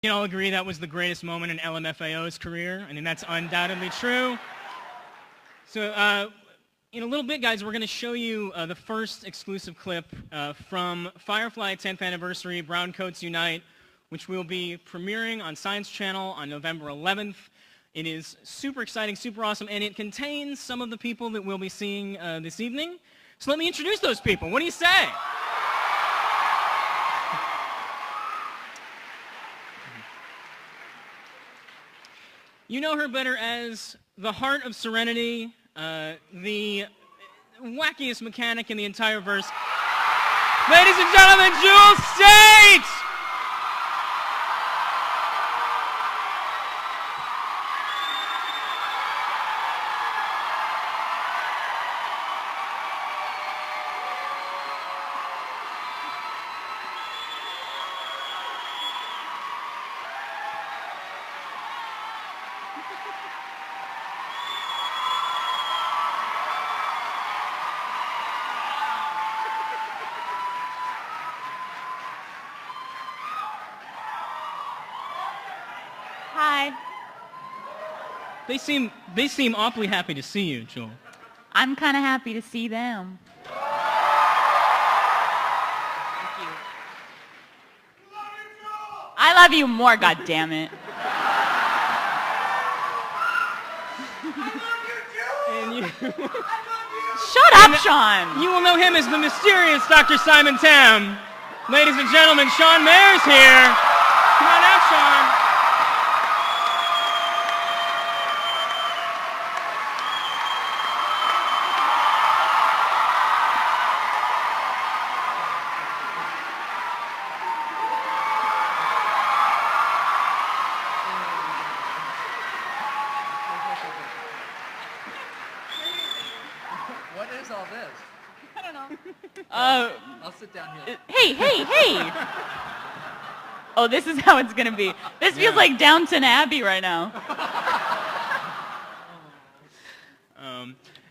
can all agree that was the greatest moment in LMFAO's career. I mean, that's undoubtedly true. So in a little bit, guys, we're going to show you the first exclusive clip from Firefly 10th Anniversary Brown Coats Unite, which will be premiering on Science Channel on November 11th. It is super exciting, super awesome, and it contains some of the people that we'll be seeing this evening. So let me introduce those people. What do you say? You know her better as the Heart of Serenity, the wackiest mechanic in the entire verse. Ladies and gentlemen, Jewel State! Hi. They seem awfully happy to see you, Jewel. I'm kind of happy to see them. Thank you. I love you more, goddammit. And you, Shut up, Sean. you will know him as the mysterious Dr. Simon Tam. Ladies and gentlemen, Sean Mayer's here. Come on out, Sean. What is all this? I don't know. I'll sit down here. Hey. Oh, this is how it's going to be. This feels like Downton Abbey right now.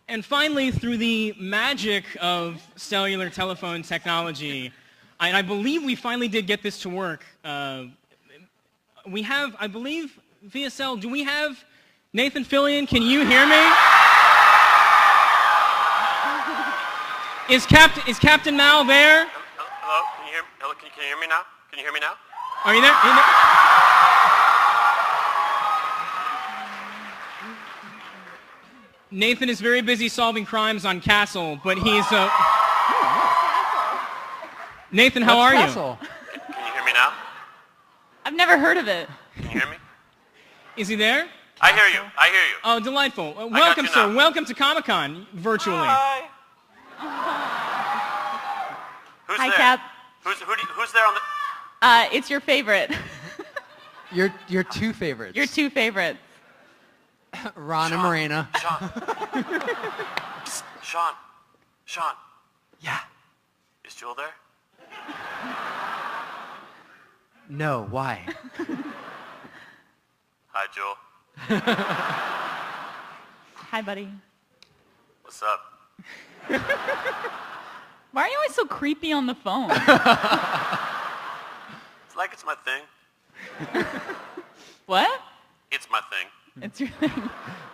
And finally, through the magic of cellular telephone technology, and I believe we finally did get this to work. We have, I believe, VSL, do we have Nathan Fillion? Can you hear me? Is Captain Mal there? Hello? Can you hear? Hello? Can you hear me now? Can you hear me now? Are you there? Nathan is very busy solving crimes on Castle, but he's Nathan, how are Castle? you? Can you hear me now? I've never heard of it. Can you hear me? Is he there? I hear you. I hear you. Oh, delightful. got Welcome, you sir. now. Welcome to Comic-Con virtually. Hi. Who's Hi, there? Cap. Who's there on the? It's your favorite. Your two favorites. Your two favorites. Ron and Sean. Morena. Sean. Sean. Yeah. Is Jewel there? No, why? Hi, Jewel. Hi, buddy. What's up? Why are you always so creepy on the phone? It's like it's my thing. What? It's my thing. It's your thing.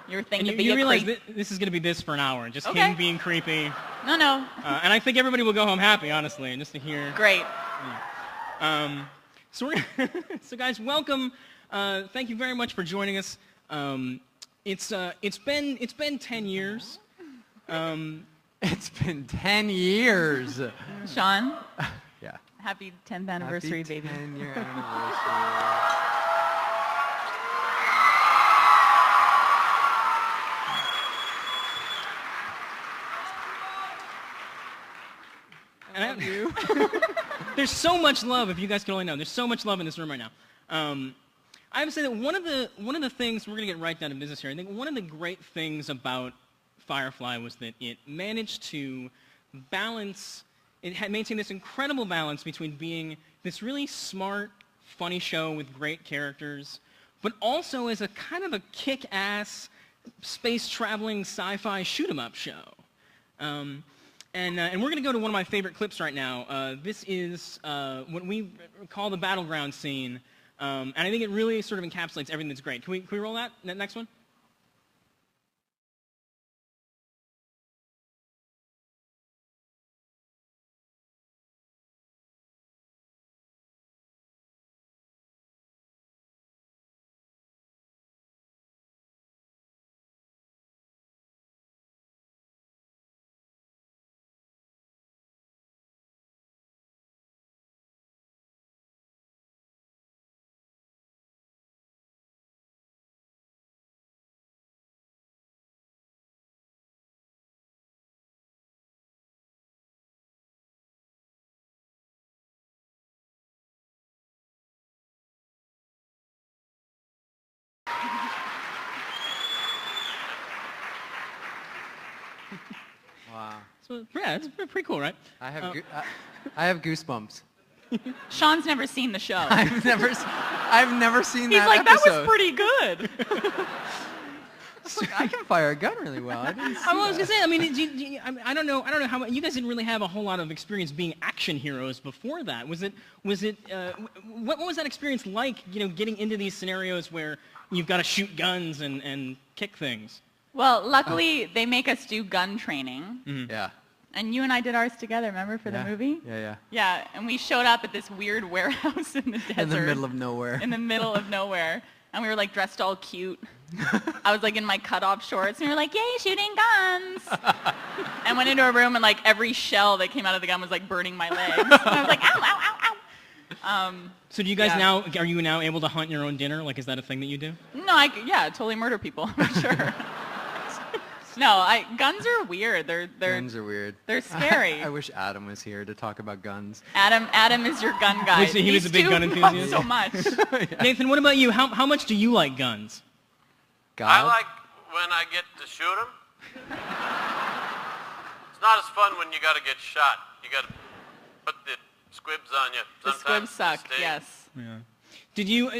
Your thing And to be you a realize creep. this is going to be this for an hour, just Okay. him being creepy. No. And I think everybody will go home happy, honestly, just to hear. Great. So guys, welcome. Thank you very much for joining us. It's been 10 years. It's been 10 years. Sean, Yeah. happy 10th anniversary, Happy baby. 10-year anniversary. And there's so much love, if you guys can only know. There's so much love in this room right now. I have to say that one of the things, we're going to get right down to business here, I think one of the great things about Firefly was that it managed to balance, it had maintained this incredible balance between being this really smart, funny show with great characters, but also as a kind of a kick-ass, space-traveling sci-fi shoot-'em-up show. And we're going to go to one of my favorite clips right now. This is what we call the battleground scene. And I think it really sort of encapsulates everything that's great. Can we roll that next one? Wow. So yeah, it's pretty cool, right? I have goosebumps. Sean's never seen the show. I've never seen He's that like, that episode. was pretty good. I can fire a gun really well. I didn't see I was that. gonna say. I mean, I don't know how much, you guys didn't really have a whole lot of experience being action heroes before that. Was it? What was that experience like? You know, getting into these scenarios where you've got to shoot guns and kick things. Well, luckily, they make us do gun training. Yeah. And you and I did ours together, remember, for the movie? Yeah. Yeah, and we showed up at this weird warehouse in the desert. In the middle of nowhere. In the middle of nowhere. And we were, like, dressed all cute. I was, like, in my cutoff shorts, and we were like, yay, shooting guns! And went into a room, and, like, every shell that came out of the gun was, like, burning my legs. And I was like, ow, ow, ow, ow! So do you guys are you now able to hunt your own dinner? Like, is that a thing that you do? No, yeah, totally murder people, for sure. No, guns are weird. Guns are weird. They're scary. I wish Adam was here to talk about guns. Adam is your gun guy. He was a big These gun two enthusiast? so much. Nathan, what about you? How much do you like guns? God? I like when I get to shoot them. It's not as fun when you got to get shot. You got to put the squibs on you. The Sometimes squibs suck, they sting. yes. Yeah. Did you?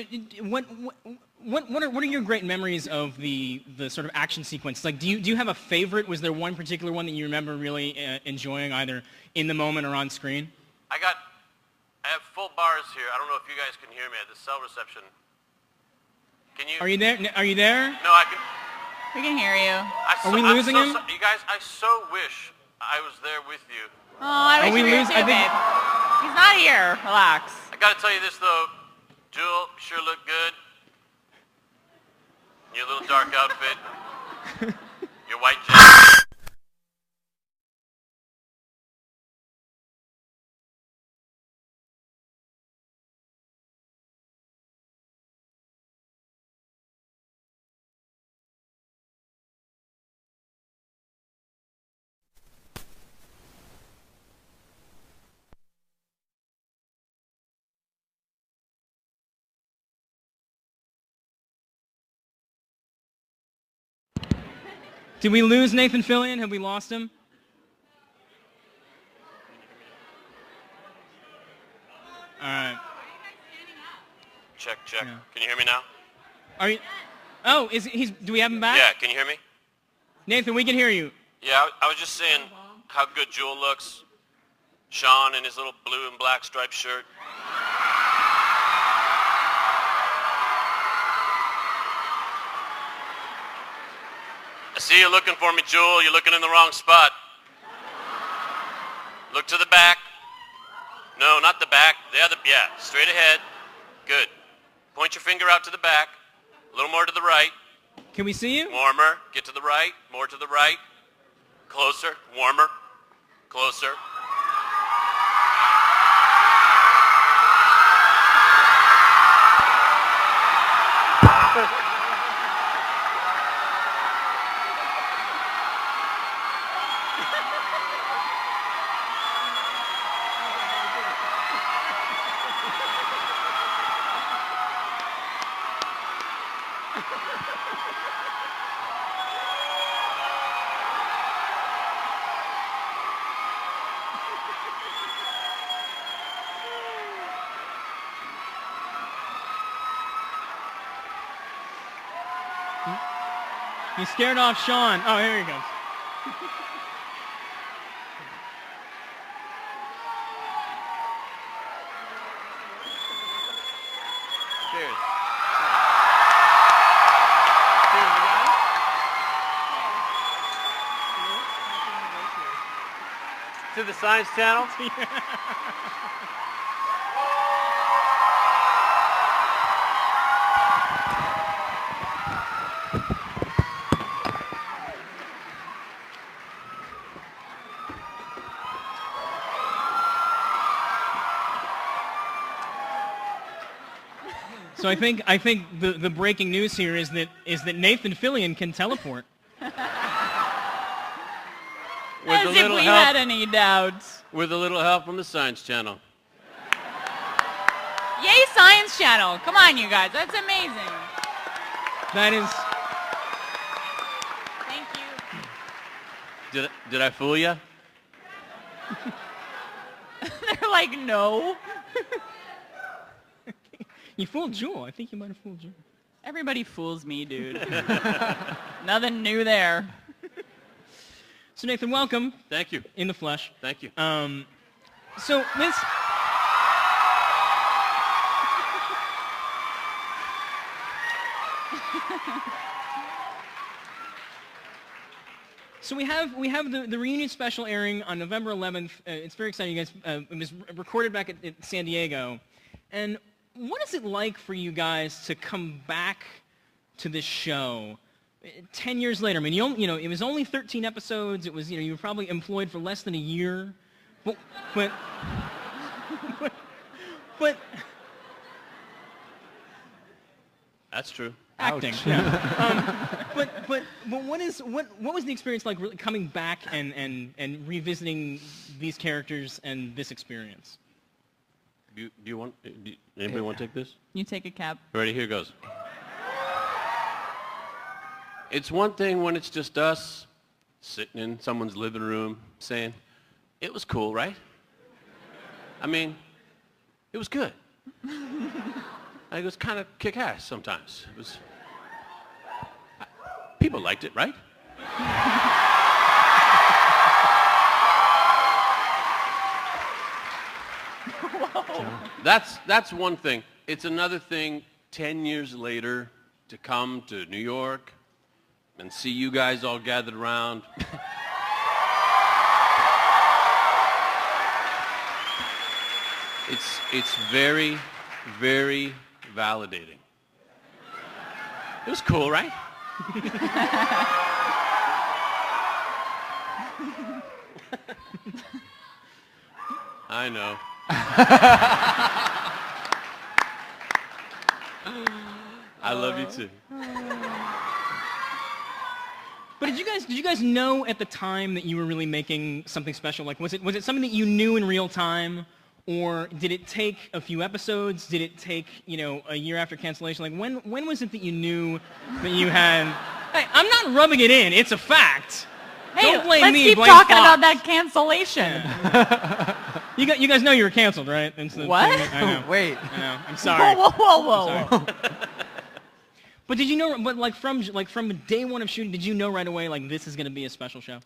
What are your great memories of the sort of action sequence? Like, do you have a favorite? Was there one particular one that you remember really enjoying, either in the moment or on screen? I have full bars here. I don't know if you guys can hear me at the cell reception. Can you? Are you there? Are you there? No, I can. We can hear you. Are we losing him? You guys, I so wish I was there with you. Oh, I wish we you were losing? too, I think- babe. He's not here. Relax. I got to tell you this, though. Jewel, you sure look good. Your little dark outfit. Your white jacket. Did we lose Nathan Fillion? Have we lost him? All right. Check, check. Yeah. Can you hear me now? Are you? Oh, do we have him back? Yeah, can you hear me? Nathan, we can hear you. Yeah, I was just saying how good Jewel looks. Sean in his little blue and black striped shirt. I see you looking for me, Jewel. You're looking in the wrong spot. Look to the back. No, not the back. The other, yeah, straight ahead. Good. Point your finger out to the back. A little more to the right. Can we see you? Warmer. Get to the right. More to the right. Closer. Warmer. Closer. You scared off Sean. Oh, here he goes. to the Science Channel. So I think the breaking news here is that Nathan Fillion can teleport. As if we had any doubts. With a little help from the Science Channel. Yay, Science Channel. Come on, you guys. That's amazing. That is. Thank you. Did I fool you? They're like, no. You fooled Jewel. I think you might have fooled Jewel. Everybody fools me, dude. Nothing new there. So Nathan, welcome. Thank you. In the flesh. Thank you. So this. So we have the reunion special airing on November 11th. It's very exciting, you guys. It was recorded back at San Diego. And what is it like for you guys to come back to this show 10 years later? I mean, you know, it was only 13 episodes. It was, you know, you were probably employed for less than a year. But That's true. Acting. Yeah. But what was the experience like really coming back and revisiting these characters and this experience? Anybody want to take this? You take a cap. Ready? Here goes. It's one thing when it's just us sitting in someone's living room saying, it was cool, right? I mean, it was good. It was kind of kick-ass sometimes. It was. People liked it, right? That's one thing. It's another thing 10 years later to come to New York and see you guys all gathered around. It's very, very validating. It was cool, right? I know. I love you too. But did you guys know at the time that you were really making something special? Like, was it something that you knew in real time, or did it take a few episodes? Did it take, you know, a year after cancellation? Like, when was it that you knew that you had? Hey, I'm not rubbing it in. It's a fact. Hey, don't blame let's me. keep Blame talking Fox. about that cancellation. You guys know you were canceled, right? What? I know. Wait. I know. I'm sorry. Whoa. But did you know? But like from day one of shooting, did you know right away like this is going to be a special show?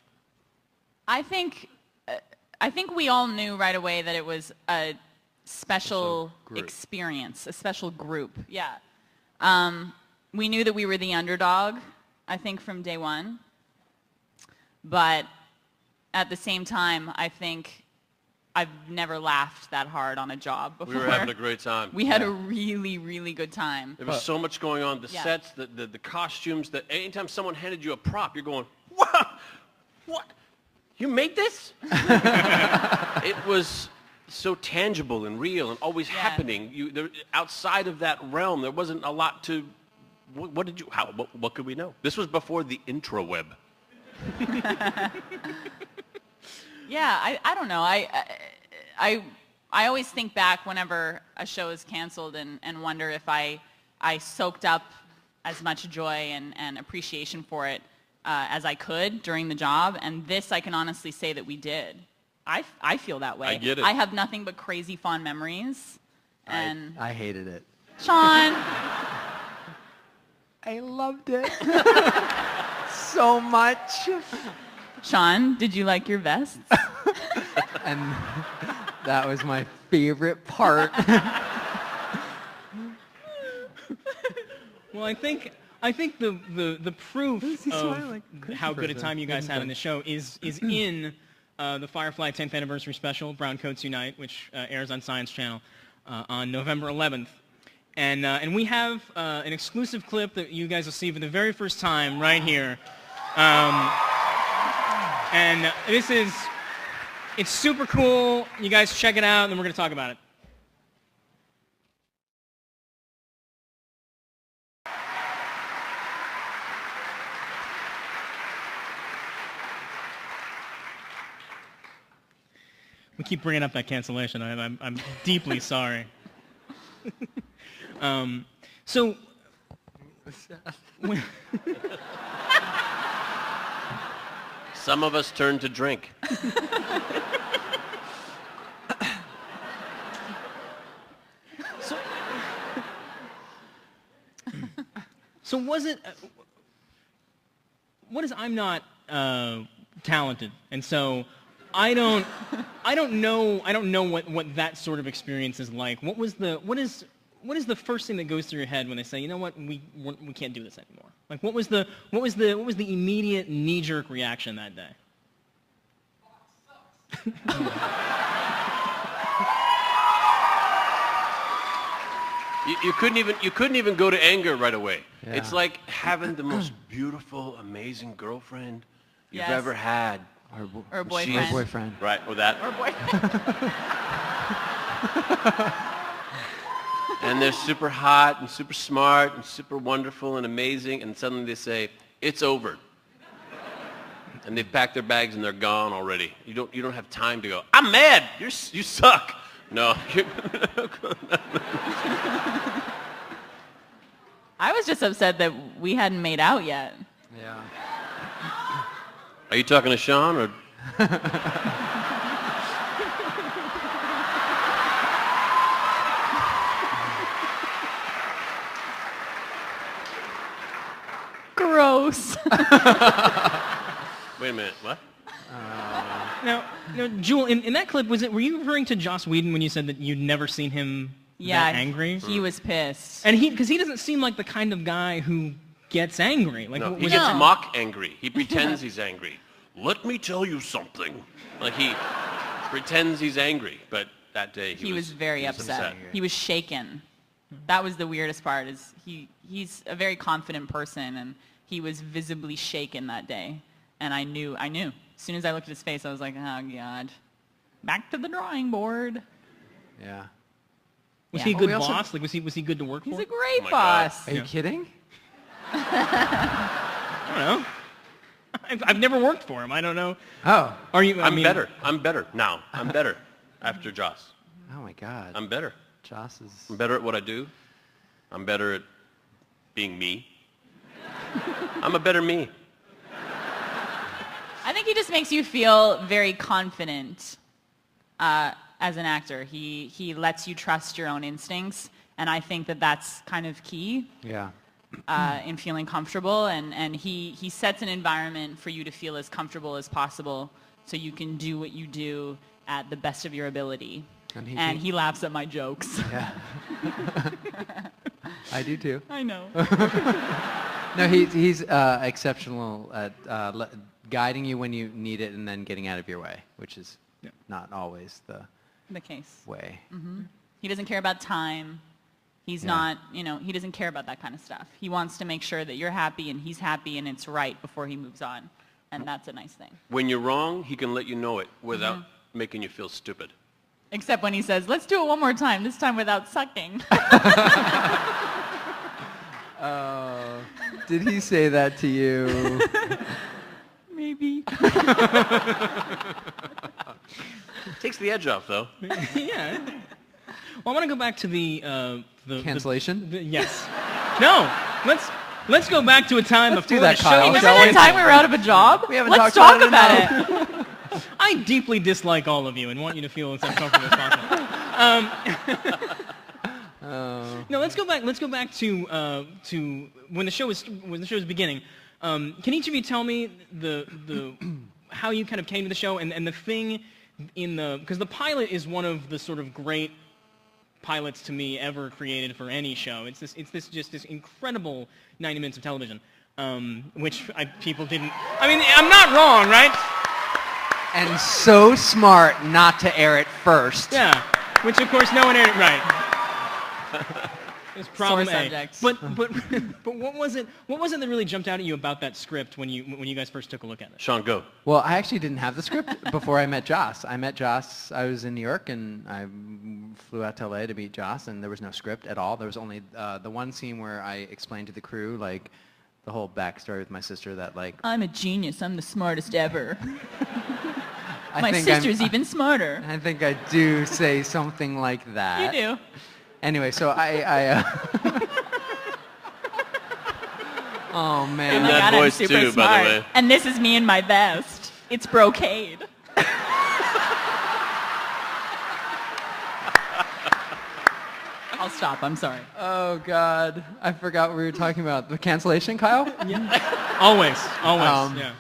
I think we all knew right away that it was a special experience, a special group. Yeah. We knew that we were the underdog, I think, from day one. But at the same time, I think I've never laughed that hard on a job before. We were having a great time. We had a really, really good time. There was so much going on. The Yeah. sets, the costumes, that anytime someone handed you a prop, you're going, wow, what? You made this? It was so tangible and real and always happening. Outside of that realm, there wasn't a lot to, what could we know? This was before the intraweb. Yeah, I don't know. I always think back whenever a show is canceled and wonder if I soaked up as much joy and appreciation for it as I could during the job. And this, I can honestly say that we did. I feel that way. I get it. I have nothing but crazy fond memories. And I hated it. Sean, I loved it. So much. Sean, did you like your vests? And that was my favorite part. Well, I think the proof of how good a time you guys had on the show is in the Firefly 10th Anniversary Special, Brown Coats Unite, which airs on Science Channel on November 11th. And we have an exclusive clip that you guys will see for the very first time right here. And it's super cool. You guys check it out, and then we're going to talk about it. We keep bringing up that cancellation. I'm deeply sorry. So, Some of us turn to drink. so was it? What is? I'm not talented, and so I don't know what that sort of experience is like. What is the first thing that goes through your head when they say, you know what, we can't do this anymore? Like, what was the immediate knee-jerk reaction that day? You couldn't even go to anger right away. Yeah. It's like having the most beautiful, amazing girlfriend you've ever had. Or boyfriend. Or boyfriend. Right, or that. Or boyfriend. And they're super hot and super smart and super wonderful and amazing, and suddenly they say, it's over. And they've packed their bags and they're gone already. You don't have time to go, I'm mad, you suck. No. I was just upset that we hadn't made out yet. Yeah. Are you talking to Sean or? Gross. Wait a minute, what? Now, Jewel, in that clip, were you referring to Joss Whedon when you said that you'd never seen him that angry? He was pissed. And because he doesn't seem like the kind of guy who gets angry. Like, No, he gets mock angry. He pretends he's angry. Let me tell you something. Like he pretends he's angry, but that day he was very upset. He was shaken. That was the weirdest part. Is he's a very confident person, and he was visibly shaken that day. And I knew. As soon as I looked at his face, I was like, oh God, back to the drawing board. Yeah. Was he a good boss? Like, was he good to work for? He's a great my boss. Are you kidding? I don't know. I've never worked for him. I don't know. Oh. Are you? I'm better. I'm better now. I'm better after Joss. Oh my God. I'm better. Joss is. I'm better at what I do. I'm better at being me. I'm a better me. I think he just makes you feel very confident as an actor. He lets you trust your own instincts, and I think that that's kind of key. Yeah. In feeling comfortable, and he sets an environment for you to feel as comfortable as possible so you can do what you do at the best of your ability. And he laughs at my jokes. Yeah. I do too. I know. No, he's exceptional at guiding you when you need it and then getting out of your way, which is not always The case. way. Mm-hmm. He doesn't care about time. He's not, he doesn't care about that kind of stuff. He wants to make sure that you're happy and he's happy and it's right before he moves on. And that's a nice thing. When you're wrong, he can let you know it without making you feel stupid. Except when he says, let's do it one more time, this time without sucking. Did he say that to you? Maybe. Takes the edge off, though. Yeah. Well, I want to go back to the Cancellation? Yes. No. Let's go back to a time before that, the Kyle. show. Remember that time we were out of a job? We haven't Let's talked talk about about it. I deeply dislike all of you and want you to feel as uncomfortable as possible. No, let's go back. Let's go back to when the show was beginning. Can each of you tell me the how you kind of came to the show and the thing because the pilot is one of the sort of great pilots to me ever created for any show. It's this incredible 90 minutes of television, which people didn't. I mean, I'm not wrong, right? and so smart not to air it first. Yeah, which of course no one aired it right. It's problem Sore A. subject. But what was it that really jumped out at you about that script when you guys first took a look at it? Sean, go. Well, I actually didn't have the script before I met Joss. I met Joss, I was in New York, and I flew out to LA to meet Joss, and there was no script at all. There was only the one scene where I explained to the crew, like, the whole backstory with my sister that, like... I'm a genius. I'm the smartest ever. I My think sister's even smarter. I think I do say something like that. You do. Anyway, so I oh, man. In Oh my that God, voice I'm super too, smart. by the way. And this is me in my vest. It's brocade. I'll stop. I'm sorry. Oh, God. I forgot what we were talking about. The cancellation, Kyle? Yeah. Always. Yeah.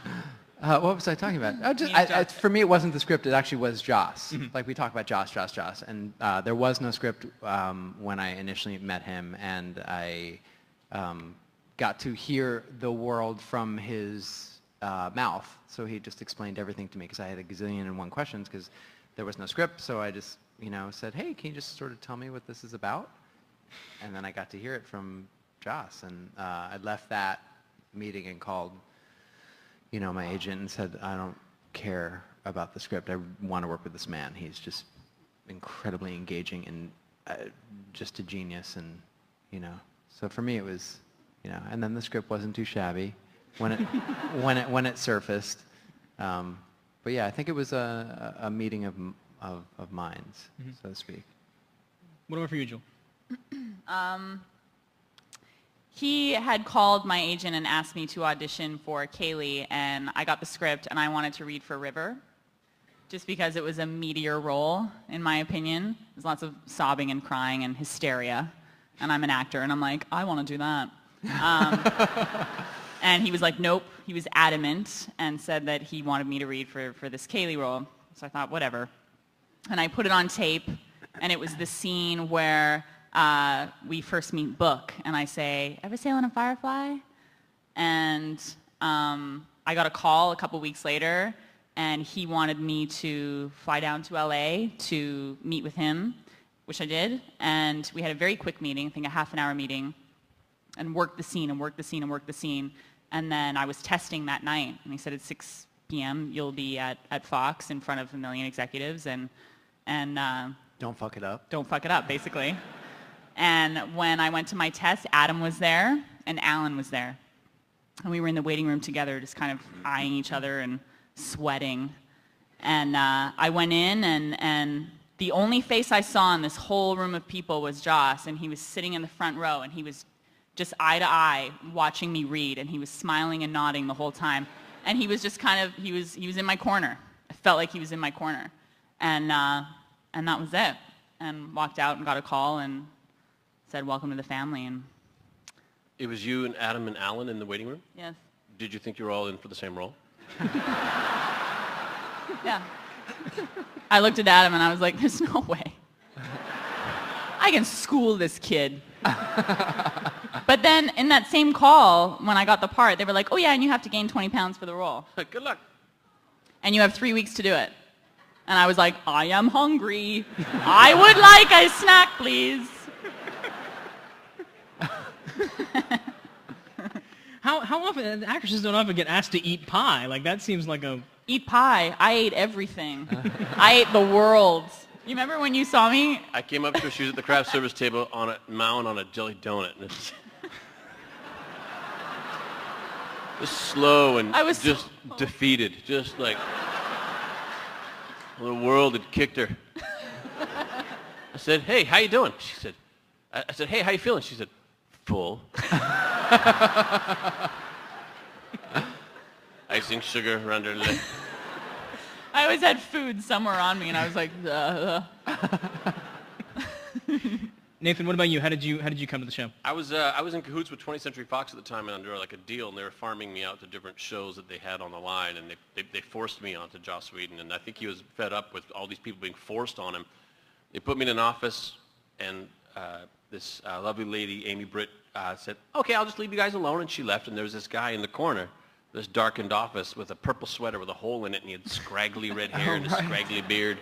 What was I talking about? For me, it wasn't the script. It actually was Joss. Like, we talk about Joss. And there was no script when I initially met him, and I got to hear the world from his mouth. So he just explained everything to me because I had a gazillion and one questions because there was no script. So I just, said, hey, can you just sort of tell me what this is about? And then I got to hear it from Joss. And I left that meeting and called my agent and said, I don't care about the script. I want to work with this man. He's just incredibly engaging and just a genius. And, so for me it was, and then the script wasn't too shabby when it, when it surfaced. But yeah, I think it was a meeting of minds, so to speak. What about for you, Jewel? He had called my agent and asked me to audition for Kaylee, and I got the script, and I wanted to read for River, just because it was a meatier role, in my opinion. There's lots of sobbing and crying and hysteria, and I'm an actor, and I'm like, I want to do that. And he was like, nope. He was adamant and said that he wanted me to read for this Kaylee role. So I thought, whatever. And I put it on tape, and it was the scene where we first meet Book, and I say, ever sail on a Firefly? And I got a call a couple weeks later, and he wanted me to fly down to LA to meet with him, which I did. And we had a very quick meeting, I think a half an hour meeting, and worked the scene and worked the scene and worked the scene. And then I was testing that night, and he said at 6 p.m. you'll be at Fox in front of 1 million executives, and Don't fuck it up. don't fuck it up, basically. And when I went to my test, Adam was there and Alan was there. And we were in the waiting room together, just kind of eyeing each other and sweating. And I went in, and the only face I saw in this whole room of people was Joss, and he was sitting in the front row, and he was just eye to eye watching me read, and he was smiling and nodding the whole time. And he was just kind of, he was in my corner. I felt like he was in my corner. And that was it. And walked out and got a call and said, welcome to the family. And It was you and Adam and Alan in the waiting room? yes. Did you think you were all in for the same role? Yeah. I looked at Adam and I was like, there's no way. I can school this kid. But then in that same call, when I got the part, they were like, oh yeah, and you have to gain 20 pounds for the role. Good luck. And you have 3 weeks to do it. And I was like, I am hungry. I would like a snack, please. How often, actresses don't often get asked to eat pie. Like, that seems like a... Eat pie. I ate everything. I ate the world. You remember when you saw me? I came up to her, she was at the craft service table on a mound on a jelly donut. And it's just slow and I was just defeated. Just like the world had kicked her. I said, hey, how you doing? She said, I said, hey, how you feeling? She said, full. Icing sugar around her leg. I always had food somewhere on me, and I was like, Nathan, what about you? How did you come to the show? I was in cahoots with 20th Century Fox at the time under like a deal, and they were farming me out to different shows that they had on the line, and they forced me onto Joss Whedon, and I think he was fed up with all these people being forced on him. They put me in an office, and this lovely lady, Amy Britt, said, okay, I'll just leave you guys alone, and she left, and there was this guy in the corner this darkened office with a purple sweater with a hole in it, and he had scraggly red hair and a scraggly beard.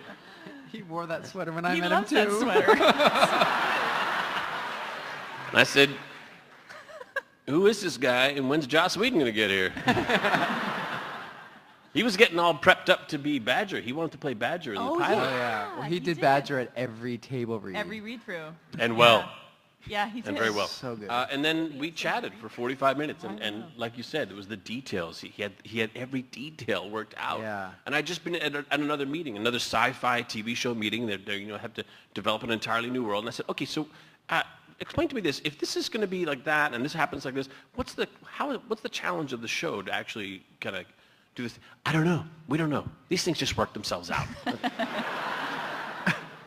He wore that sweater when I He met him loves too. that sweater. And I said, who is this guy, and when's Joss Whedon going to get here? He was getting all prepped up to be Badger. He wanted to play Badger in the pilot. Oh yeah. Well, he did did. Badger at every table read. Every read-through. And well. Yeah, he did. And very well. So good. And then we chatted for 45 minutes, and like you said, it was the details. He had every detail worked out. Yeah. And I'd just been at another meeting, another sci-fi TV show meeting. They have to develop an entirely new world. And I said, okay, so explain to me this. If this is going to be like that, and this happens like this, what's the challenge of the show to actually kind of do this? I don't know. We don't know. These things just work themselves out.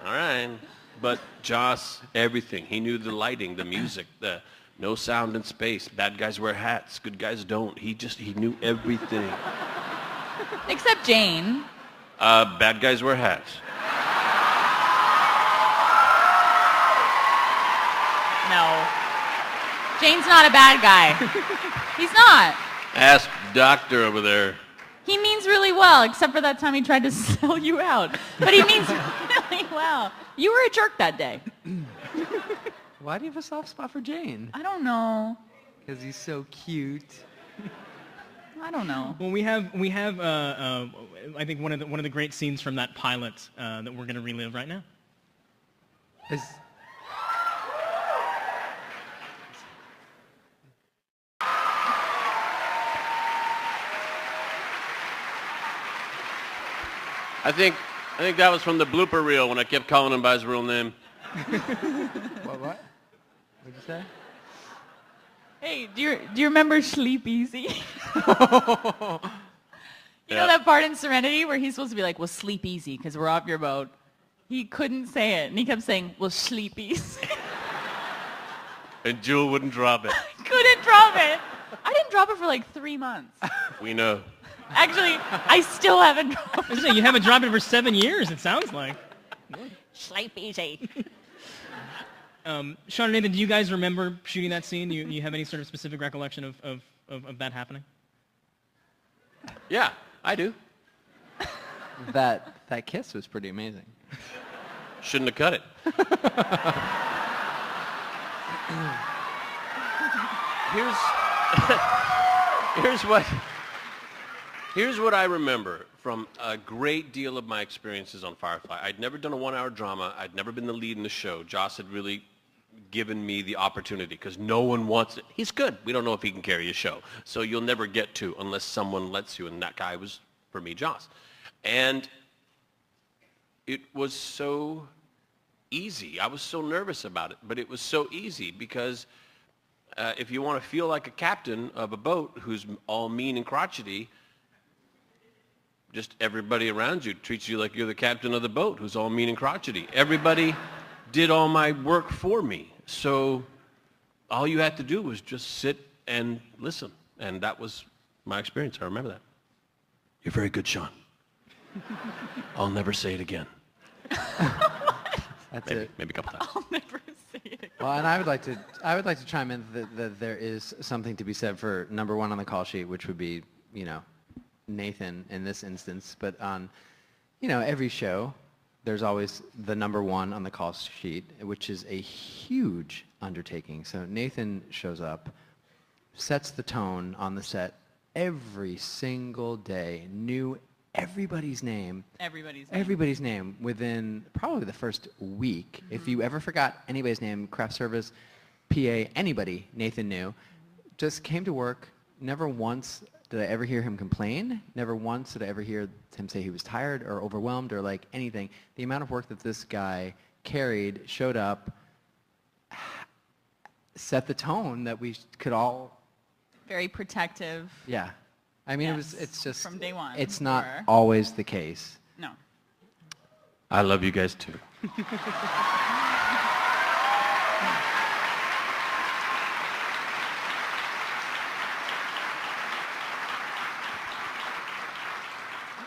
All right. But Joss, everything. He knew the lighting, the music, the no sound in space. Bad guys wear hats. Good guys don't. He knew everything. Except Jane. Bad guys wear hats. No. Jane's not a bad guy. He's not. Ask Doctor over there. He means really well, except for that time he tried to sell you out. But he means really well. You were a jerk that day. Why do you have a soft spot for Jane? I don't know. Because he's so cute. I don't know. Well, we have I think one of the great scenes from that pilot that we're going to relive right now. I think that was from the blooper reel when I kept calling him by his real name. What? What'd you say? Hey, do you remember Sleep Easy? You Yeah. know that part in Serenity where he's supposed to be like, well, sleep easy because we're off your boat? He couldn't say it, and he kept saying, well, sleep easy. And Jewel wouldn't drop it. Couldn't drop it. I didn't drop it for like 3 months. We know. Actually, I still haven't dropped it. You haven't dropped it for 7 years, it sounds like. Sleep easy. Sean and Nathan, do you guys remember shooting that scene? Do you have any sort of specific recollection of that happening? Yeah, I do. That kiss was pretty amazing. Shouldn't have cut it. Here's what I remember from a great deal of my experiences on Firefly. I'd never done a 1-hour drama. I'd never been the lead in the show. Joss had really given me the opportunity because no one wants it. He's good. We don't know if he can carry a show. So you'll never get to unless someone lets you. And that guy was, for me, Joss. And it was so easy. I was so nervous about it, but it was so easy because if you want to feel like a captain of a boat who's all mean and crotchety, just everybody around you treats you like you're the captain of the boat who's all mean and crotchety. Everybody did all my work for me. So all you had to do was just sit and listen. And that was my experience. I remember that. You're very good, Sean. I'll never say it again. That's Maybe, it. maybe a couple times. I'll never say it again. Well, and I would like to chime in that there is something to be said for number one on the call sheet, which would be, Nathan in this instance. But on, every show, there's always the number one on the call sheet, which is a huge undertaking. So Nathan shows up, sets the tone on the set every single day, knew everybody's name. Everybody's name within probably the first week. Mm-hmm. If you ever forgot anybody's name, craft service, PA, anybody, Nathan knew. Just came to work. Never once did I ever hear him complain. Never once did I ever hear him say he was tired or overwhelmed or like anything. The amount of work that this guy carried, showed up, set the tone that we could all... Very protective. Yeah. I mean, Yes, it's just... from day one, It's not or- always the case. No. I love you guys too.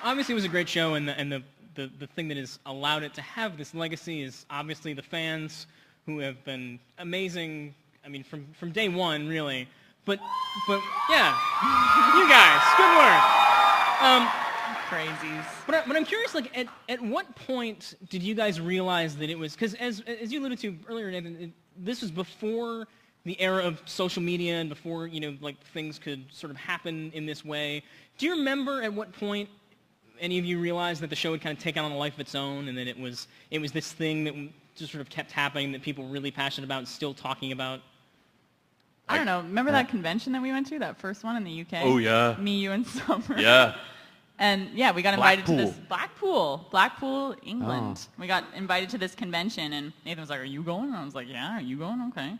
Obviously, it was a great show, and the thing that has allowed it to have this legacy is obviously the fans who have been amazing. I mean, from day one, really. but yeah, you guys, good work. Crazies. But I'm curious, like, at what point did you guys realize that it was, because as you alluded to earlier, Nathan, this was before the era of social media and before, like, things could sort of happen in this way. Do you remember at what point any of you realized that the show had kind of taken on a life of its own, and that it was this thing that just sort of kept happening, that people were really passionate about and still talking about? I don't know. Remember that convention that we went to, that first one in the UK? Oh, yeah. Me, you, and Summer. Yeah. And yeah, we got invited to this Blackpool. Blackpool, England. Oh. We got invited to this convention, and Nathan was like, "Are you going?" And I was like, "Yeah, are you going?" Okay.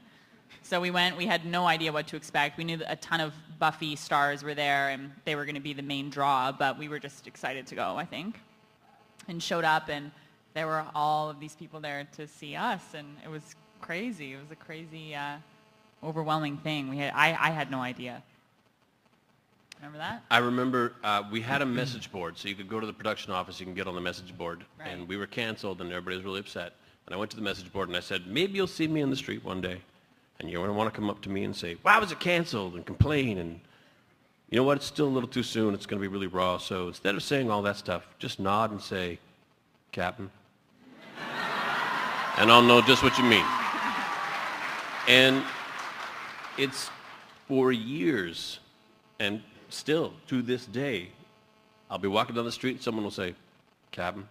So we went. We had no idea what to expect. We knew that a ton of Buffy stars were there, and they were going to be the main draw, but we were just excited to go, I think. And showed up, and there were all of these people there to see us, and it was crazy. It was a crazy, overwhelming thing. I had no idea. Remember that? I remember we had a message board, so you could go to the production office, you can get on the message board, Right. and we were canceled, and everybody was really upset. And I went to the message board, and I said, maybe you'll see me in the street one day, and you're going to want to come up to me and say, why was it canceled, and complain, and you know what, it's still a little too soon, it's going to be really raw, so instead of saying all that stuff, just nod and say, Captain, and I'll know just what you mean. And it's for years, and still, to this day, I'll be walking down the street and someone will say, Captain.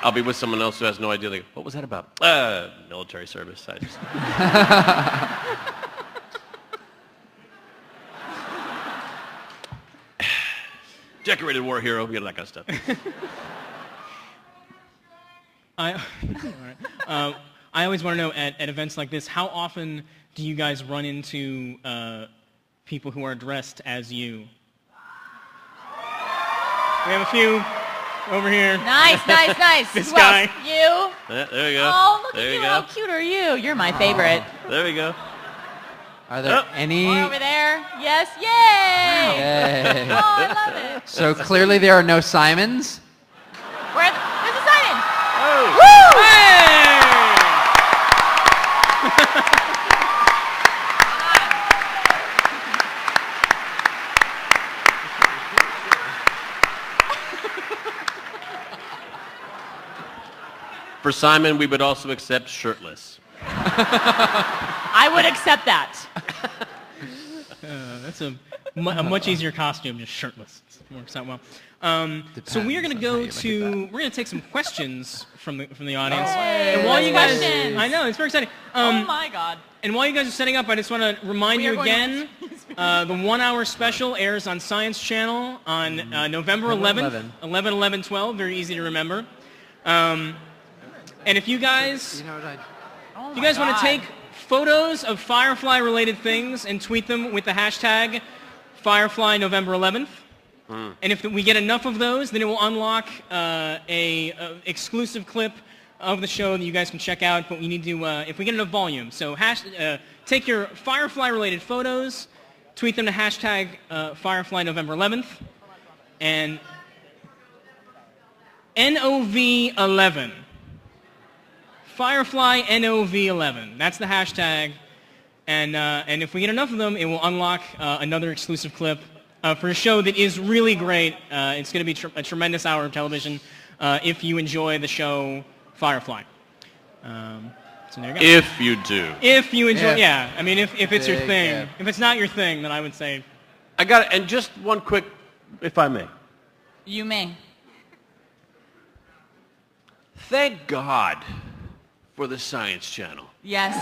I'll be with someone else who has no idea. They go, what was that about? Military service. I just... Decorated war hero, that kind of stuff. I always want to know at events like this, how often do you guys run into people who are dressed as you? We have a few over here. Nice. This Who guy. else? You? There you go. Oh, look there at you. you How go. cute are you? You're my favorite. There we go. Are there any? More over there. Yes. Yay! Yay. Oh, I love it. So clearly there are no Simons. There's a Simon. Oh. Woo! For Simon, we would also accept shirtless. I would accept that. That's a much easier costume, just shirtless. It works out well. So we are going to go to, we're going to take some questions from the audience. Yay, and while you guys, questions. I know, it's very exciting. Oh my God. And while you guys are setting up, I just want to remind We are you going again, the 1 hour special airs on Science Channel on November 11th, 11/11/12, very easy to remember. And if you guys, Oh if you guys my want to God. take photos of Firefly-related things and tweet them with the hashtag Firefly November 11th, and if we get enough of those, then it will unlock a exclusive clip of the show that you guys can check out. But we need to, if we get enough volume, so take your Firefly-related photos, tweet them to hashtag Firefly November 11th, and NOV11. Firefly NOV11. That's the hashtag. And if we get enough of them, it will unlock another exclusive clip for a show that is really great. It's going to be a tremendous hour of television if you enjoy the show Firefly. So there you go. If you do. If you enjoy, If. yeah. I mean, if it's your Big thing. if. If it's not your thing, then I would say... I got it. And just one quick, if I may. You may. Thank God for the Science Channel. Yes.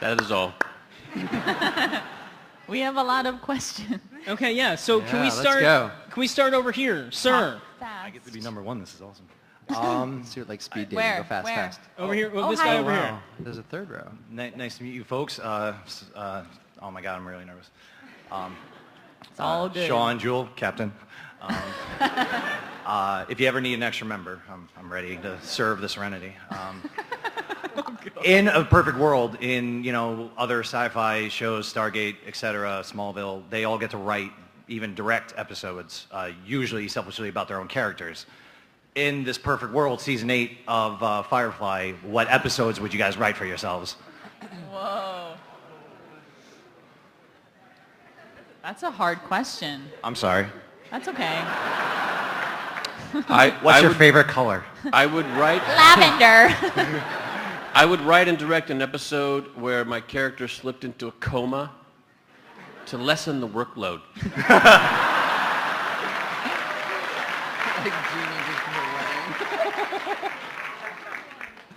That is all. We have a lot of questions. Okay, yeah. So can we let's start? go. Can we start over here, sir? Fast. I get to be number one. This is awesome. Let's do it like speed dating. Where? Go fast, Where? fast. Over here. Well, Oh, this hi. guy over here. Wow. There's a third row. Nice to meet you, folks. Oh my God, I'm really nervous. It's all good. Sean, Jewel, Captain. If you ever need an extra member, I'm ready to serve the Serenity. In a perfect world, in other sci-fi shows, Stargate, etc., Smallville, they all get to write even direct episodes, usually selfishly about their own characters. In this perfect world, season 8 of Firefly, what episodes would you guys write for yourselves? Whoa. That's a hard question. I'm sorry. That's okay. What's your favorite color? I would write... Lavender. I would write and direct an episode where my character slipped into a coma to lessen the workload.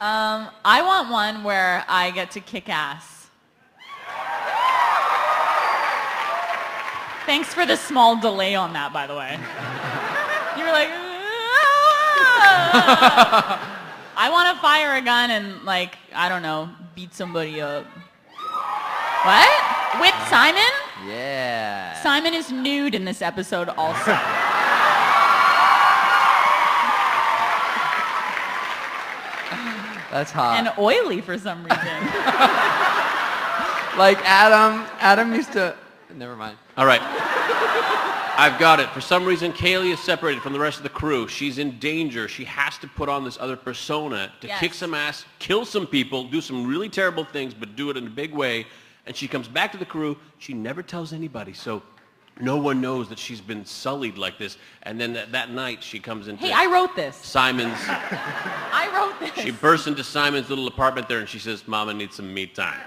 I want one where I get to kick ass. Thanks for the small delay on that, by the way. You were like, "Ah!" I want to fire a gun and, like, I don't know, beat somebody up. What? With Simon? Yeah. Simon is nude in this episode also. That's hot. And oily for some reason. Like Adam used to... Never mind. All right. I've got it. For some reason, Kaylee is separated from the rest of the crew. She's in danger. She has to put on this other persona to kick some ass, kill some people, do some really terrible things, but do it in a big way. And she comes back to the crew. She never tells anybody, so no one knows that she's been sullied like this. And then that night, she comes into... Hey, I wrote this. Simon's... I wrote this. She bursts into Simon's little apartment there, and she says, "Mama needs some me time."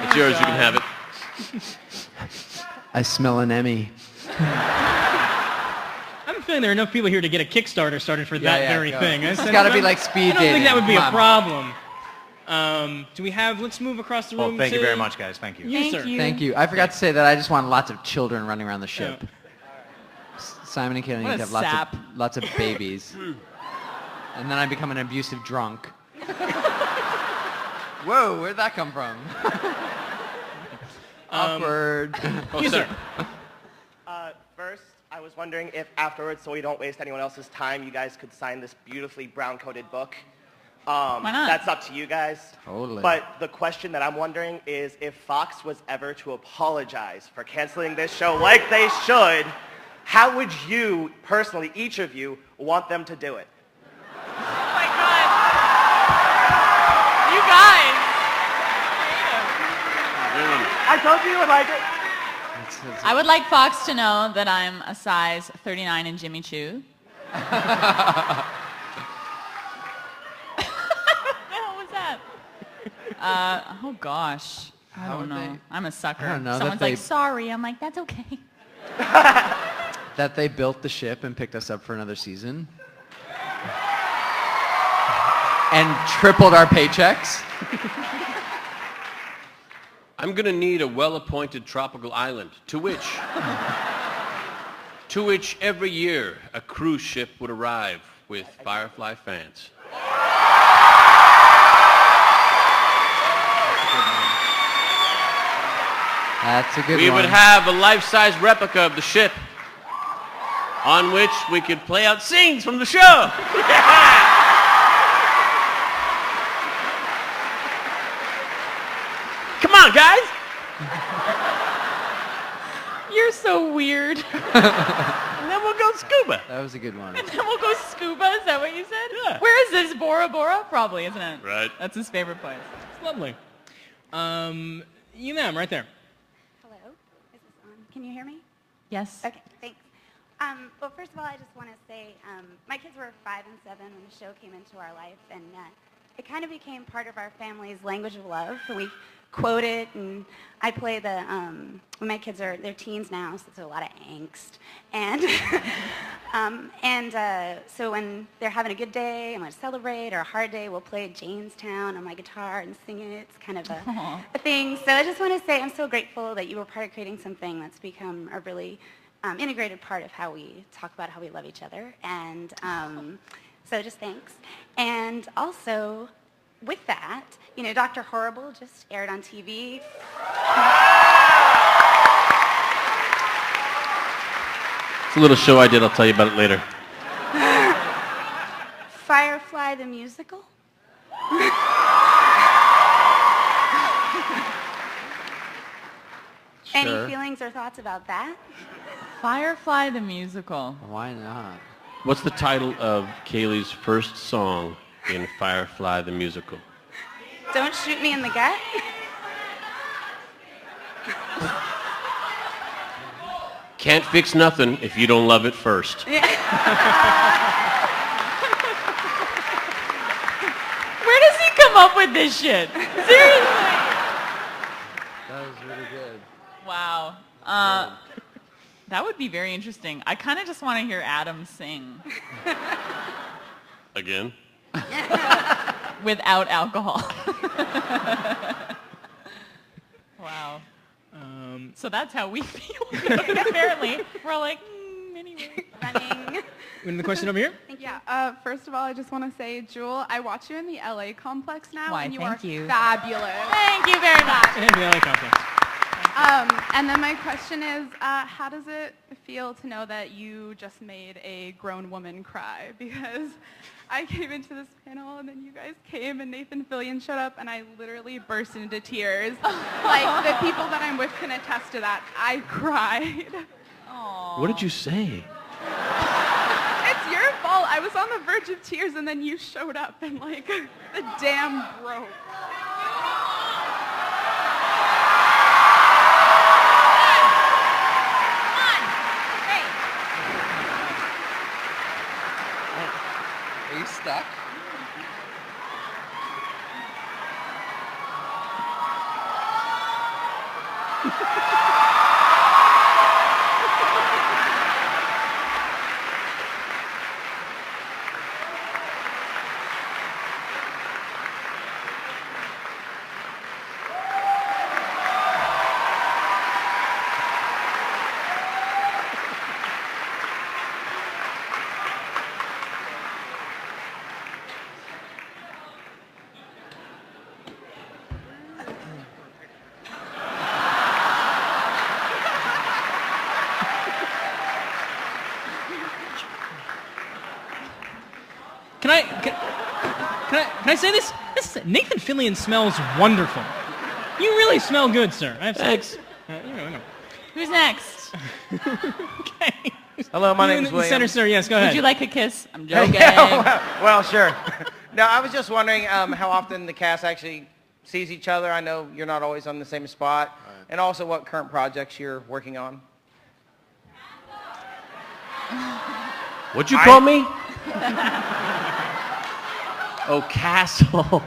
It's yours. You can have it. I smell an Emmy. I'm feeling there are enough people here to get a Kickstarter started for that very thing. It's got to be like speed dating. I don't think that would be a problem. Do we have... Let's move across the room. Well, thank you very much, guys. Thank you. Thank sir. you. Thank you. I forgot to say that I just want lots of children running around the ship. Simon and Kayla need to have lots of babies. And then I become an abusive drunk. Whoa, where'd that come from? Awkward. Oh, sir. First, I was wondering if afterwards, so we don't waste anyone else's time, you guys could sign this beautifully brown-coated book. Why not? That's up to you guys. Totally. But the question that I'm wondering is if Fox was ever to apologize for canceling this show like they should, how would you, personally, each of you, want them to do it? Oh my God. You guys. I told you you would like it. I would like Fox to know that I'm a size 39 in Jimmy Choo. What the hell was that? Oh gosh. I don't know. I'm a sucker. I don't know, Someone's like, sorry. I'm like, that's okay. That they built the ship and picked us up for another season. And tripled our paychecks. I'm going to need a well-appointed tropical island to which every year a cruise ship would arrive with Firefly fans. That's a good one. We would have a life-size replica of the ship on which we could play out scenes from the show. Come on, guys. You're so weird. And then we'll go scuba. That was a good one. And then we'll go scuba. Is that what you said? Yeah. Where is this? Bora Bora? Probably, isn't it? Right. That's his favorite place. It's lovely. You, ma'am, right there. Hello, is this on? Can you hear me? Yes. Okay, thanks. Well, first of all, I just want to say my kids were 5 and 7 when the show came into our life, and it kind of became part of our family's language of love. And we quote it, and I play the, when my kids they're teens now, so there's a lot of angst. And, so when they're having a good day and want to celebrate, or a hard day, we'll play Janestown on my guitar and sing it. It's kind of a thing. So I just want to say I'm so grateful that you were part of creating something that's become a really integrated part of how we talk about how we love each other. And So just thanks. And also, with that, you know, Dr. Horrible just aired on TV. It's a little show I did. I'll tell you about it later. Firefly the musical. Any feelings or thoughts about that? Firefly the musical. Why not? What's the title of Kaylee's first song in Firefly the musical? Don't shoot me in the gut. Can't fix nothing if you don't love it first. Where does he come up with this shit? Seriously. That was really good. Wow. That would be very interesting. I kind of just want to hear Adam sing Again? without alcohol. Wow. So that's how we feel. Apparently, we're all like, anyway. Running. The question over here? Yeah, first of all, I just want to say, Jewel, I watch you in the LA complex now, Why, and you thank are you. fabulous. Thank you very much. And the LA complex. And then my question is, how does it feel to know that you just made a grown woman cry? Because I came into this panel, and then you guys came, and Nathan Fillion showed up, and I literally burst into tears. Like, the people that I'm with can attest to that. I cried. What did you say? It's your fault. I was on the verge of tears, and then you showed up, and, like, the dam broke. Are you stuck? Can I say this? Nathan Fillion smells wonderful. You really smell good, sir. Thanks. Who's next? Okay. Hello, my You name in is the William. center, sir. Yes, go ahead. Would you like a kiss? I'm joking. Well, sure. No, I was just wondering how often the cast actually sees each other. I know you're not always on the same spot. And also what current projects you're working on. What'd you call me? Oh, Castle.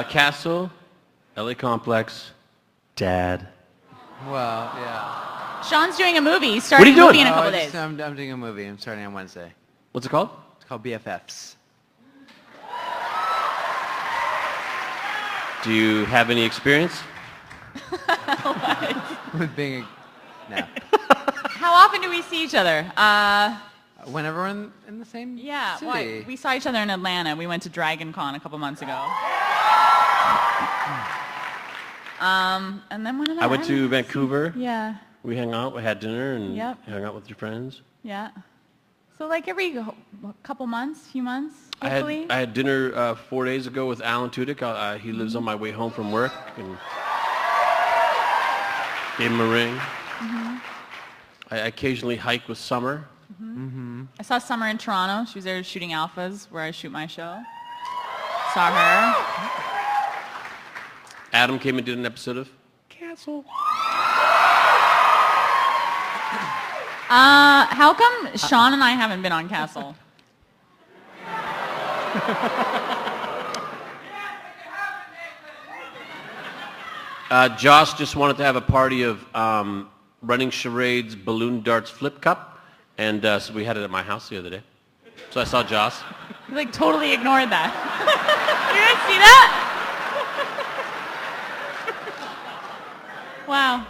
Castle, LA Complex, Dad. Well, yeah. Sean's doing a movie. He's starting What are you a movie doing? in a couple Oh, days. I'm doing a movie. I'm starting on Wednesday. What's it called? It's called BFFs. Do you have any experience? With being no. How often do we see each other? Whenever we're in the same Yeah, city. well, we saw each other in Atlanta. We went to Dragon Con a couple months ago. And then when I went to Vancouver. Yeah, We hung out, we had dinner, and Yep. hung out with your friends. yeah. So like every couple months, few months, I hopefully. had dinner 4 days ago with Alan Tudyk. He lives on my way home from work, and gave him a ring. I occasionally hike with Summer. I saw Summer in Toronto. She was there shooting Alphas, where I shoot my show. Saw her. Adam came and did an episode of Castle. How come Sean and I haven't been on Castle? Josh just wanted to have a party of running charades, balloon darts, flip cup, and so we had it at my house the other day. So I saw Josh. He like totally ignored that. You guys see that? Wow.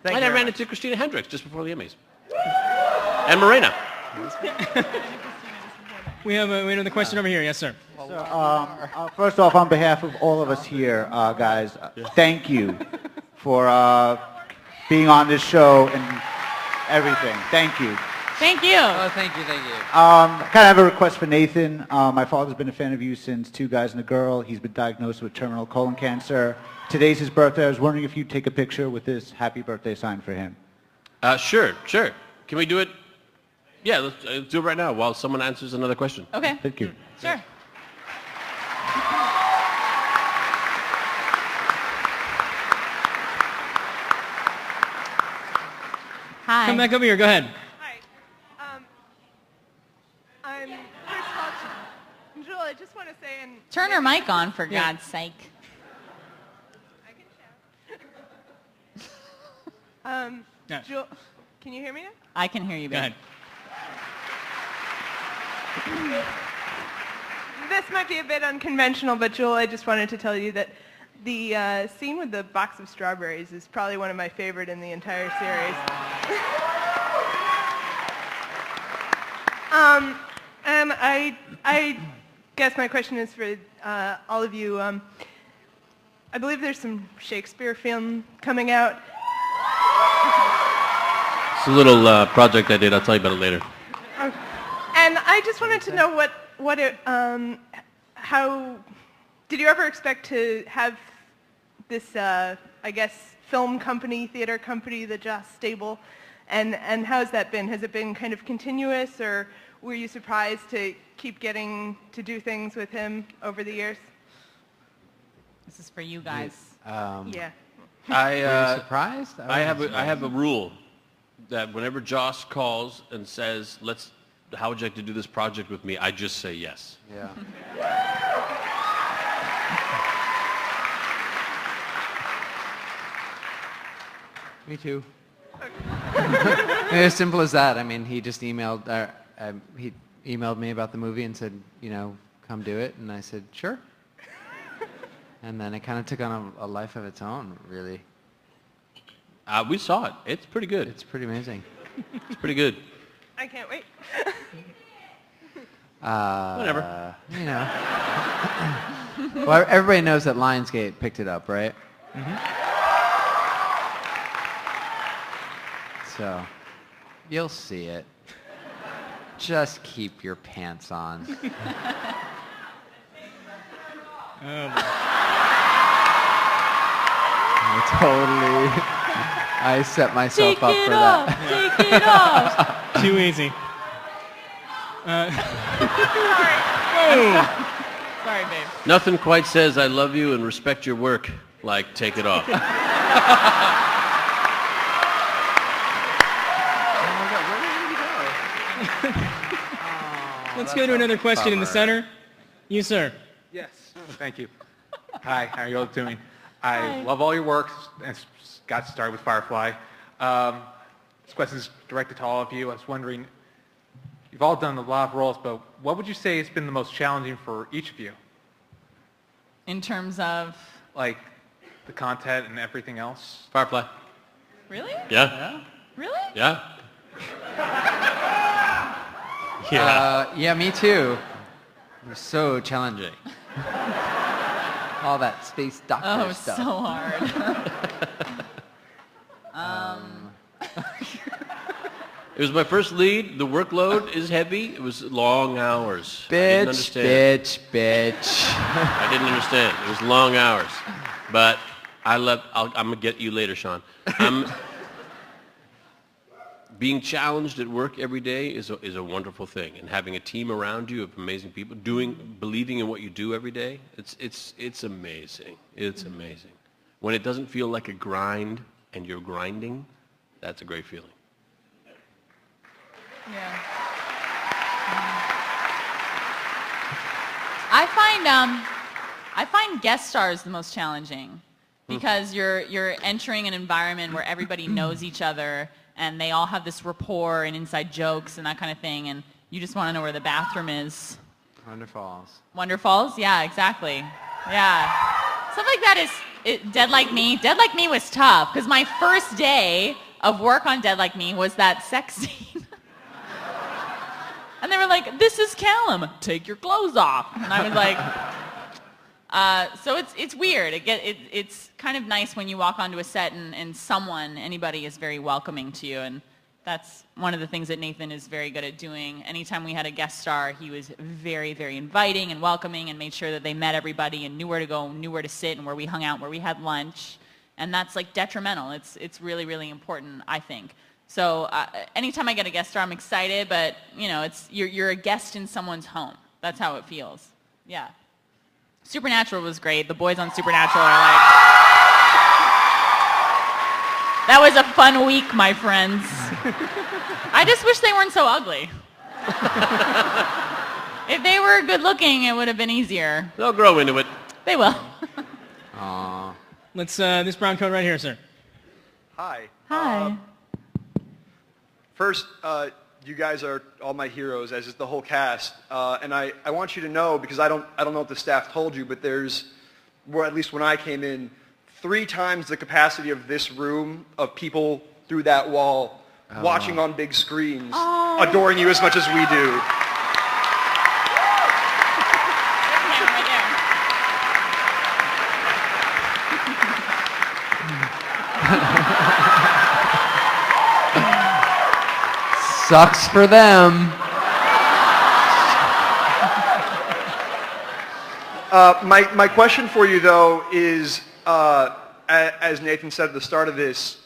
And I ran into Christina Hendricks just before the Emmys. And Morena. We have another question over here. Yes, sir. First off, on behalf of all of us here, guys, thank you for being on this show and everything. Thank you. Thank you. Oh, thank you, thank you. Kind of have a request for Nathan. My father's been a fan of you since Two Guys and a Girl. He's been diagnosed with terminal colon cancer. Today's his birthday. I was wondering if you'd take a picture with this happy birthday sign for him. Sure. Can we do it? Yeah, let's do it right now while someone answers another question. Okay. Thank you. Sure. Hi. Come back over here. Go ahead. Hi. I'm first of all, Joel, I just want to say, and Turn her mic on, for God's sake. I can shout. Yeah. Joel, can you hear me now? I can hear you, Go babe. ahead. This might be a bit unconventional, but Joel, I just wanted to tell you that the scene with the box of strawberries is probably one of my favorite in the entire series. And I guess my question is for all of you. I believe there's some Shakespeare film coming out. It's a little project I did. I'll tell you about it later. And I just wanted to know how did you ever expect to have this, I guess, film company, theater company, the Joss stable, and how's that been? Has it been kind of continuous, or were you surprised to keep getting to do things with him over the years? This is for you guys. Yeah. Were you surprised? I have a rule that whenever Joss calls and says, how would you like to do this project with me? I just say yes. Yeah. Me too. As simple as that. I mean, he just emailed me about the movie and said, come do it, and I said, sure. And then it kind of took on a life of its own, really. We saw it. It's pretty good. It's pretty amazing. It's pretty good. I can't wait. Whatever. Well, everybody knows that Lionsgate picked it up, right? Mm-hmm. So, you'll see it. Just keep your pants on. I set myself up for that. Take it off. Too easy. Sorry, babe. Nothing quite says I love you and respect your work like take it off. Let's go to another question in the center. You, sir. Yes, thank you. Hi, how are you all doing? I love all your work, and got started with Firefly. This question is directed to all of you. I was wondering, you've all done a lot of roles, but what would you say has been the most challenging for each of you? In terms of? Like, the content and everything else? Firefly. Really? Yeah. Really? Yeah. Yeah, me too. It was so challenging. All that space doctor stuff. Oh, so hard. It was my first lead. The workload is heavy. It was long hours. I didn't understand. Bitch. I didn't understand. It was long hours. But I'm going to get you later, Sean. Being challenged at work every day is a wonderful thing, and having a team around you of amazing people, believing in what you do every day, it's amazing. It's amazing. When it doesn't feel like a grind and you're grinding, that's a great feeling. Yeah. I find guest stars the most challenging because you're entering an environment where everybody knows each other and they all have this rapport and inside jokes and that kind of thing, and you just want to know where the bathroom is. Wonderfalls. Wonderfalls? Yeah, exactly. Yeah. Stuff like that Dead Like Me was tough because my first day of work on Dead Like Me was that sex scene. And they were like, "This is Callum. Take your clothes off." And I was like, so it's weird. It's kind of nice when you walk onto a set and anybody is very welcoming to you. And that's one of the things that Nathan is very good at doing. Anytime we had a guest star, he was very, very inviting and welcoming and made sure that they met everybody and knew where to go, knew where to sit and where we hung out, where we had lunch. And that's like detrimental. It's really, really important, I think. So anytime I get a guest star, I'm excited, but you know, you're a guest in someone's home. That's how it feels. Yeah. Supernatural was great. The boys on Supernatural are like, that was a fun week, my friends. I just wish they weren't so ugly. If they were good looking, it would have been easier. They'll grow into it. They will. Aww. Let's, this brown coat right here, sir. Hi. Hi. First, you guys are all my heroes, as is the whole cast. And I want you to know, because I don't know if the staff told you, but there's, or at least when I came in, 3 times the capacity of this room of people through that wall watching on big screens, adoring you as much as we do. Sucks for them. My question for you, though, is, as Nathan said at the start of this,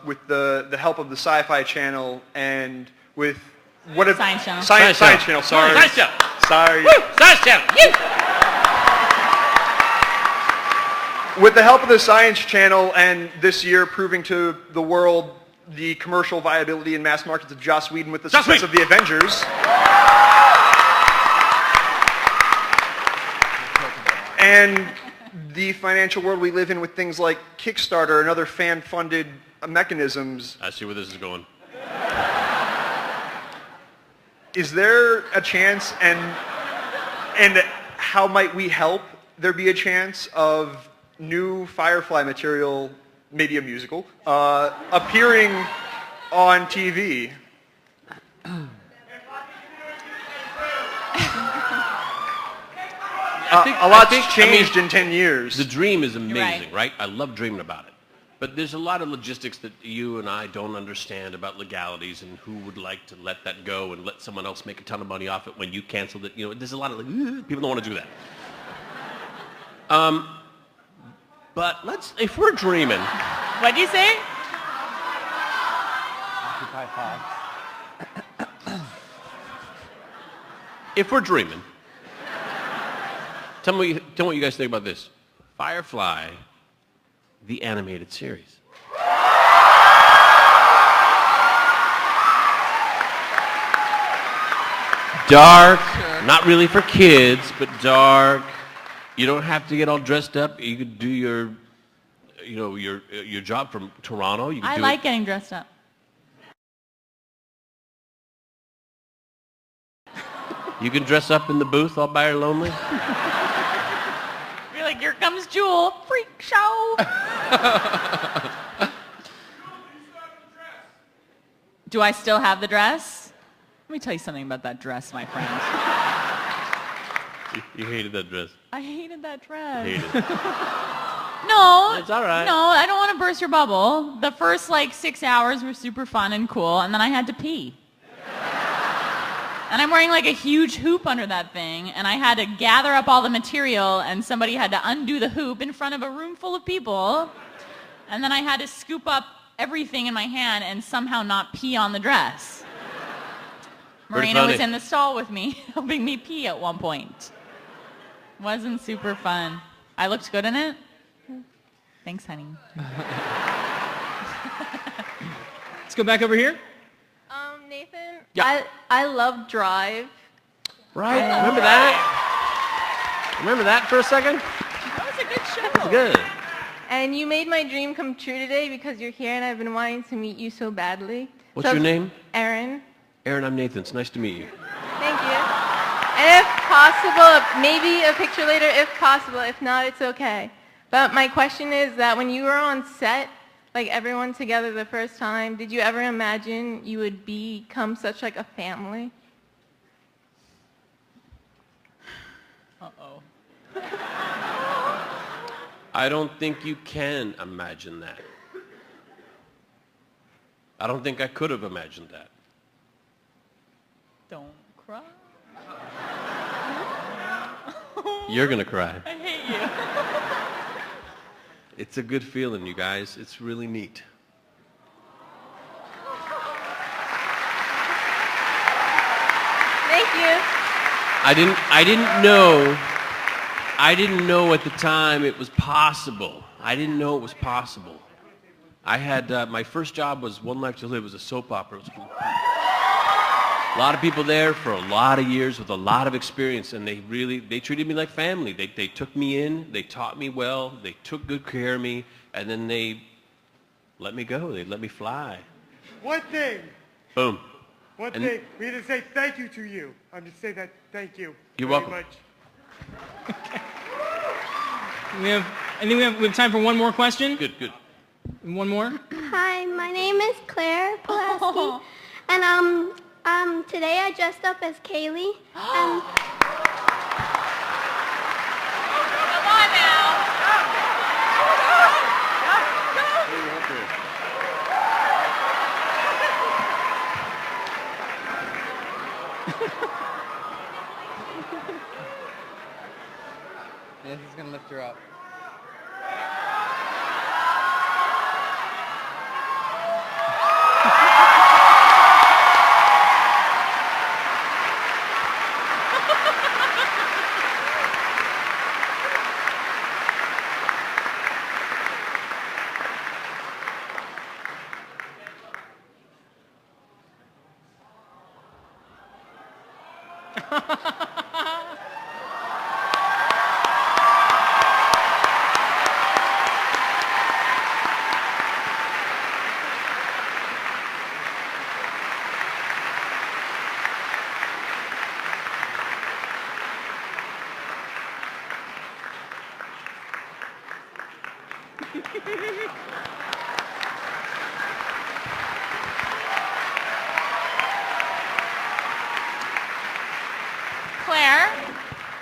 with the help of the Sci-Fi Channel and with what if Science Channel. Science Channel. Sorry. Science Channel. Sorry. Woo! Science Channel. With the help of the Science Channel and this year proving to the world the commercial viability and mass markets of Joss Whedon with the success of the Avengers. And the financial world we live in with things like Kickstarter and other fan-funded mechanisms. I see where this is going. Is there a chance, and how might we help there be a chance of new Firefly material, maybe a musical, appearing on TV? A lot's changed in 10 years. The dream is amazing, Right. right? I love dreaming about it. But there's a lot of logistics that you and I don't understand about legalities and who would like to let that go and let someone else make a ton of money off it when you canceled it. You know, there's a lot of, people don't want to do that. But if we're dreaming. What'd you say? If we're dreaming, tell me what you guys think about this. Firefly, the animated series. Dark, not really for kids, but dark. You don't have to get all dressed up. You could do your job from Toronto. You could I do like it. getting dressed up. You can dress up in the booth all by your lonely. Be like, here comes Jewel, freak show. Do I still have the dress? Let me tell you something about that dress, my friend. You hated that dress. I hated that dress. Hated it. No. It's all right. No, I don't want to burst your bubble. The first 6 hours were super fun and cool, and then I had to pee. And I'm wearing a huge hoop under that thing, and I had to gather up all the material, and somebody had to undo the hoop in front of a room full of people. And then I had to scoop up everything in my hand and somehow not pee on the dress. Marina was in the stall with me, helping me pee at one point. Wasn't super fun. I looked good in it? Thanks, honey. Let's go back over here. Nathan, Yeah. I love Drive. Right? Remember that? Remember that for a second? That was a good show. That's good. And you made my dream come true today because you're here and I've been wanting to meet you so badly. What's your name? Erin. Erin, I'm Nathan. It's nice to meet you. Thank you. And if possible, maybe a picture later if possible. If not, it's okay. But my question is that when you were on set, like everyone together the first time, did you ever imagine you would become such like a family? Uh-oh. I don't think you can imagine that. I don't think I could have imagined that. Don't cry. You're going to cry. I hate you. It's a good feeling, you guys. It's really neat. Thank you. I didn't know at the time it was possible. I didn't know it was possible. I had, my first job was One Life to Live. It was a soap opera. It was a lot of people there for a lot of years with a lot of experience, and they treated me like family. They took me in, they taught me well, they took good care of me, and then they let me go. They let me fly. One thing. Boom. One thing. We need to say thank you to you. I'm just saying that thank you. You're very welcome. Much. I think we have time for one more question. Good, good. One more. Hi, my name is Claire Pulaski, and today I dressed up as Kaylee. Come on now. Yeah, he's gonna lift her up. Claire?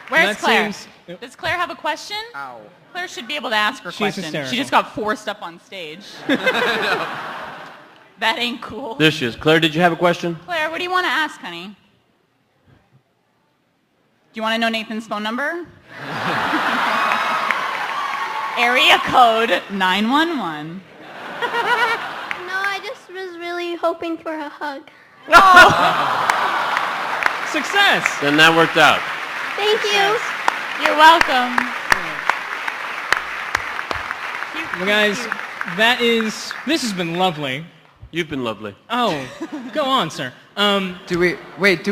Where's That Claire? seems- Does Claire have a question? Ow. Claire should be able to ask her She's question. hysterical. She just got forced up on stage. That ain't cool. There she is. Claire, did you have a question? Claire, what do you want to ask, honey? Do you want to know Nathan's phone number? Area code 911. No, I just was really hoping for a hug. Success. Then that worked out. Thank you. You're welcome. Well, guys, this has been lovely. You've been lovely. Oh, go on, sir. Do we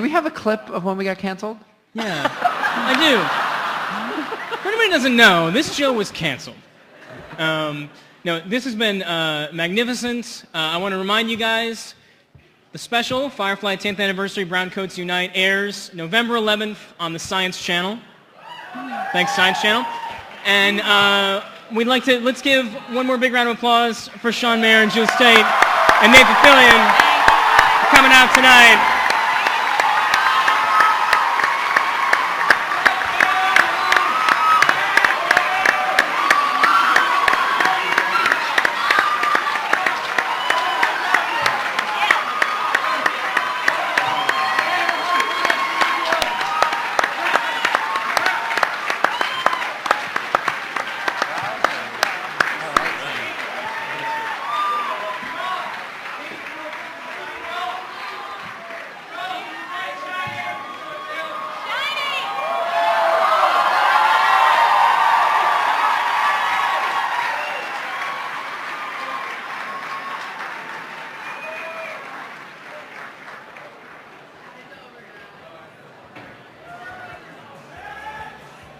have a clip of when we got canceled? Yeah, I do. For anybody who doesn't know, this show was canceled. No, this has been magnificent. I want to remind you guys, the special Firefly 10th Anniversary Brown Coats Unite airs November 11th on the Science Channel. Thanks, Science Channel. And let's give one more big round of applause for Sean Mayer and Jules State and Nathan Fillion coming out tonight.